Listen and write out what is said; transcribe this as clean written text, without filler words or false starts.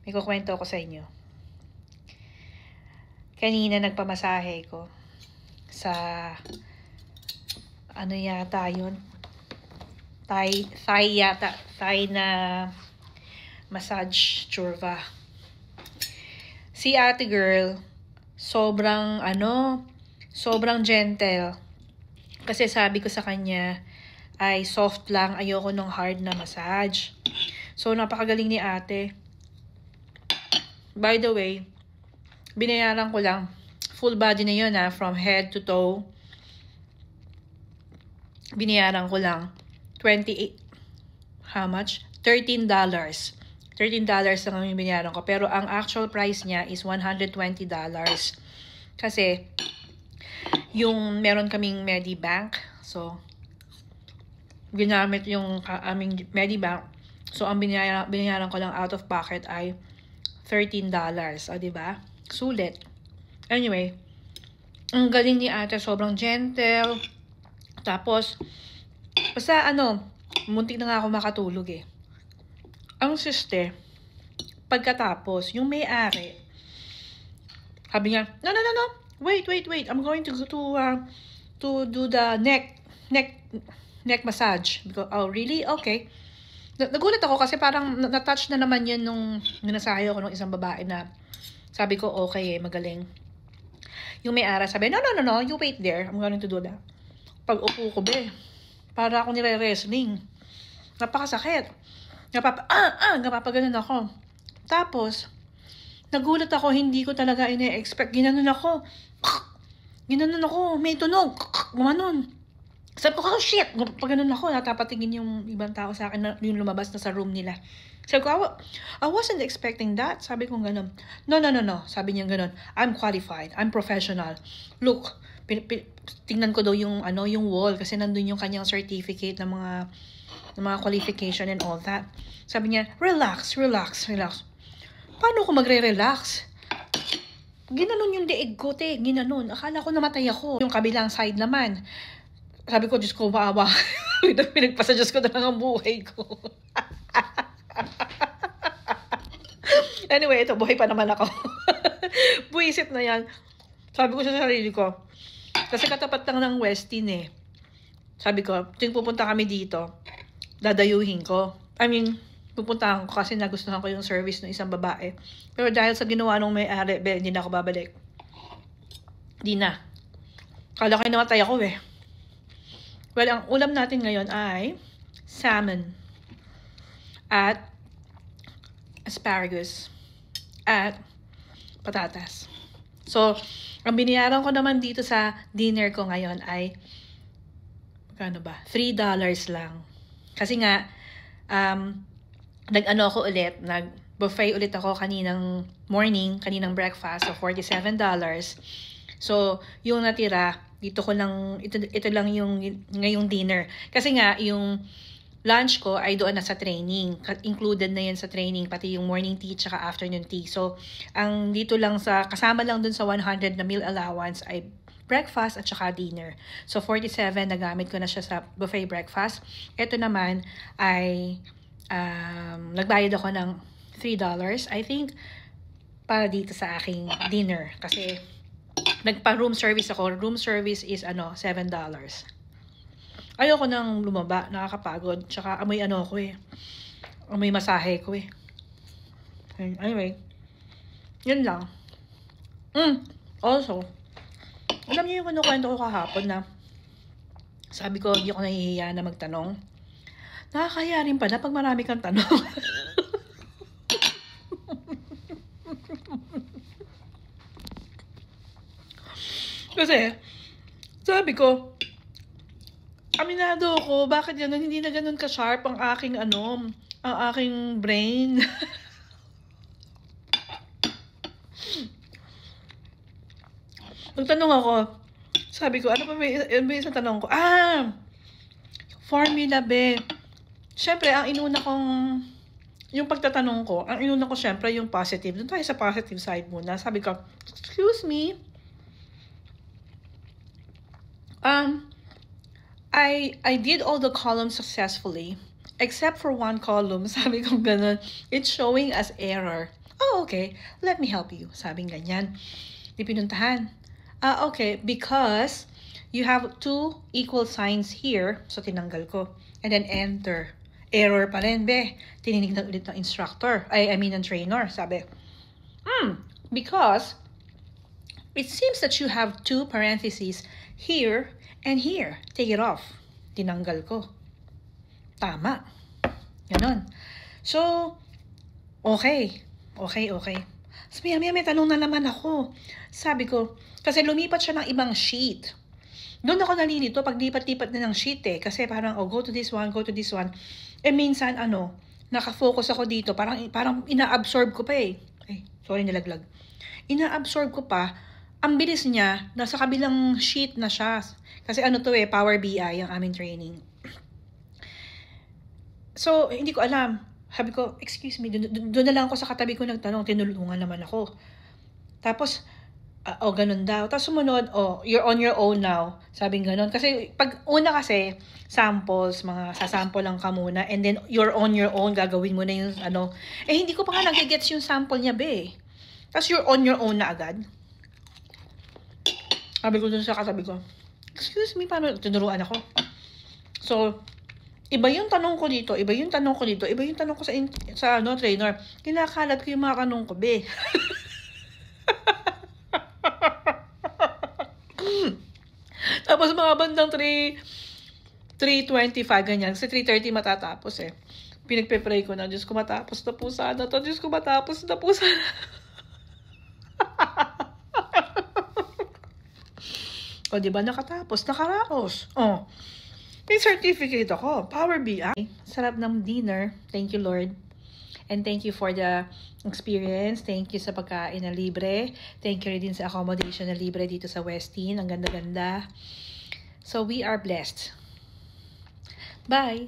May kukwento ako sa inyo. Kanina nagpamasahe ko sa ano yata yun? Thai yata. Thai na massage churva. Si ate girl, sobrang gentle. Kasi sabi ko sa kanya, ay soft lang, ayoko nung hard na massage. So, napakagaling ni ate. By the way, binayaran ko lang. Full body na yun from head to toe. Binayaran ko lang. 28. How much? $13. $13 lang yung binayaran ko. Pero ang actual price niya is $120. Kasi, yung meron kaming Medibank. So, ginamit yung aming Medibank. So, ang binayaran ko lang out of pocket ay $13. O, diba? Sulit. Anyway, ang galing ni ate. Sobrang gentle. Tapos, basta muntik na nga ako makatulog eh. Ang siste, pagkatapos, yung may-ari, sabi niya, no, wait. I'm going to do the neck massage. Go, oh, really? Okay. Nagulat ako kasi parang na-touch na naman yun nung ninasayo ko ng isang babae na sabi ko, okay magaling. Yung may-ari sabi, no, you wait there. I'm going to do that. Pag upo ko, para ako nire-wrestling. Napakasakit. Napapaganon ako. Tapos, nagulat ako, hindi ko talaga ine-expect. Ginanon ako, may tunog. Gumanon. Sabi ko, oh shit! Paganon ako, natapatingin yung ibang tao sa akin na yung lumabas na sa room nila. Sabi ko, I wasn't expecting that. Sabi ko ganon. No. Sabi niya ganon. I'm qualified. I'm professional. Look, tingnan ko daw yung wall kasi nandun yung kanyang certificate ng mga qualification and all that. Sabi niya, relax. Paano ko magre-relax? Ginanon yung leeg ko, ginanon. Akala ko namatay ako. Yung kabilang side naman. Sabi ko, Diyos ko, maawa. Pinagpasa Diyos ko na lang ang buhay ko. Anyway, ito, buhay pa naman ako. Buisit na yan. Sabi ko sa sarili ko, kasi katapat lang ng Westin eh. Sabi ko, tuwing pupunta kami dito, dadayuhin ko. Pupuntahan ko kasi nagustuhan ko yung service ng isang babae. Pero dahil sa ginawa nung may-ari, hindi na ako babalik. Hindi na. Kala kayo namatay ako eh. Well, ang ulam natin ngayon ay salmon at asparagus at patatas. So, ang binayaran ko naman dito sa dinner ko ngayon ay $3 lang. Kasi nga, nag-buffet ulit ako kaninang breakfast, so $47. So, yung natira, ito lang yung ngayong dinner. Kasi nga, yung lunch ko ay doon na sa training. Included na yan sa training, pati yung morning tea tsaka afternoon tea. So, ang dito lang kasama lang dun sa 100 na meal allowance ay breakfast at saka dinner. So, 47 nagamit ko na siya sa buffet breakfast. Ito naman ay nagbayad ako ng $3, I think, para dito sa aking dinner. Kasi, nagpa-room service ako. Room service is $7. Ayoko nang lumaba, nakakapagod. Tsaka amoy ko eh. Amoy masahe ko eh. Anyway, yun lang. Also, alam niyo yung kinukwento ko kahapon na sabi ko, hindi ako nahihiya na magtanong. Nakakaya rin pala pag marami kang tanong. Kasi, sabi ko, aminado ko, bakit ganun, hindi na ganun ka-sharp ang aking brain. Nagtanong ako, sabi ko, ano ba may isang tanong ko? Formula B. Siyempre, yung pagtatanong ko, ang inuna ko siyempre yung positive. Doon tayo sa positive side muna. Sabi ko, excuse me, I did all the columns successfully, except for one column. Sabi ko ganun, it's showing as error. Oh, okay. Let me help you. Sabing ganyan. Di pinuntahan. Okay. Because you have two equal signs here. So, tinanggal ko. And then, enter. Error pa rin, be. Tinignan ulit ng instructor. I mean, ng trainer. Sabi, because it seems that you have two parentheses here and here. Take it off. Tinanggal ko. Tama. Ganon. So, okay. Okay. So, may tanong na naman ako. Sabi ko, kasi lumipat siya ng ibang sheet. Doon ako nalilito pag lipat-lipat na ng sheet eh. Kasi parang, go to this one, go to this one. Eh, minsan, nakafocus ako dito. Parang ina-absorb ko pa eh. Sorry, nalaglag. Ina-absorb ko pa. Ang bilis niya, nasa kabilang sheet na siya. Kasi Power BI, ang aming training. So, hindi ko alam. Sabi ko, excuse me, doon na lang ako sa katabi ko nagtanong, tinulungan naman ako. Tapos, ganun daw. Tapos sumunod, you're on your own now. Sabing ganun. Kasi, pag una kasi, samples, mga sasample lang ka muna, and then, you're on your own, gagawin mo na yung hindi ko pa nga nagigets yung sample niya, be. Tapos, you're on your own na agad. Sabi ko dun sa katabi ko, excuse me, paano tinuruan ako? So, iba yung tanong ko dito, iba yung tanong ko sa trainer. Kinakalat ko yung mga tanong ko, be. Tapos mga bandang 3:25 ganyan. Kasi 3:30 matatapos eh. Pinagpe-pray ko na, Diyos ko matapos na po sana to. Diyos ko matapos na po sana. Diba nakatapos, nakaraos. May certificate ako. Power BI. Sarap ng dinner. Thank you, Lord. And thank you for the experience. Thank you sa pagkain na libre. Thank you rin sa accommodation na libre dito sa Westin. Ang ganda-ganda. So, we are blessed. Bye!